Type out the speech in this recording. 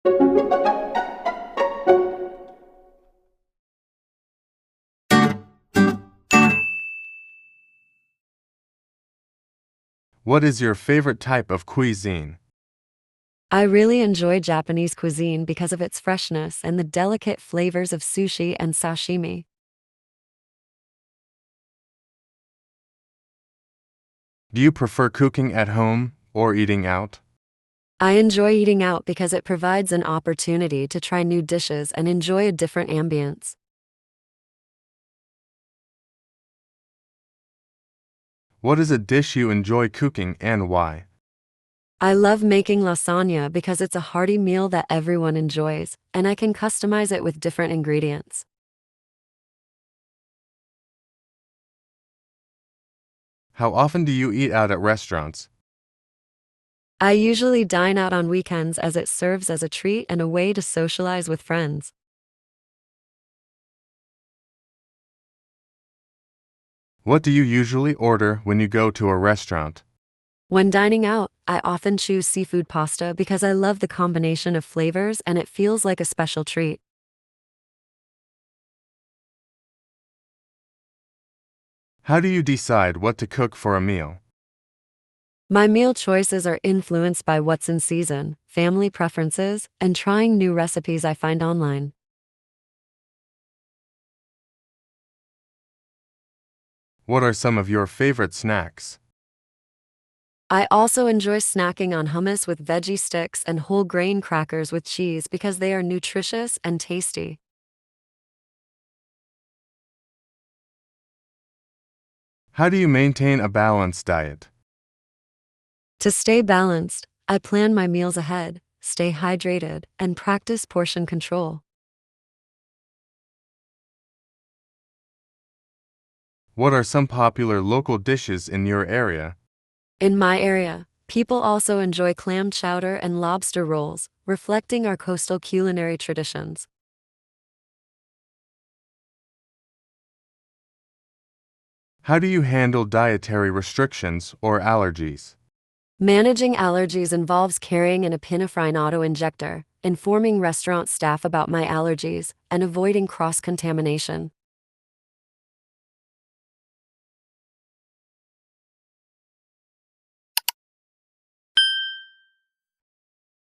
What is your favorite type of cuisine? I really enjoy Japanese cuisine because of its freshness and the delicate flavors of sushi and sashimi. Do you prefer cooking at home or eating out? I enjoy eating out because it provides an opportunity to try new dishes and enjoy a different ambience. What is a dish you enjoy cooking and why? I love making lasagna because it's a hearty meal that everyone enjoys, and I can customize it with different ingredients. How often do you eat out at restaurants? I usually dine out on weekends as it serves as a treat and a way to socialize with friends. What do you usually order when you go to a restaurant? When dining out, I often choose seafood pasta because I love the combination of flavors and it feels like a special treat. How do you decide what to cook for a meal? My meal choices are influenced by what's in season, family preferences, and trying new recipes I find online. What are some of your favorite snacks? I also enjoy snacking on hummus with veggie sticks and whole grain crackers with cheese because they are nutritious and tasty. How do you maintain a balanced diet? To stay balanced, I plan my meals ahead, stay hydrated, and practice portion control. What are some popular local dishes in your area? In my area, people also enjoy clam chowder and lobster rolls, reflecting our coastal culinary traditions. How do you handle dietary restrictions or allergies? Managing allergies involves carrying an epinephrine auto-injector, informing restaurant staff about my allergies, and avoiding cross-contamination.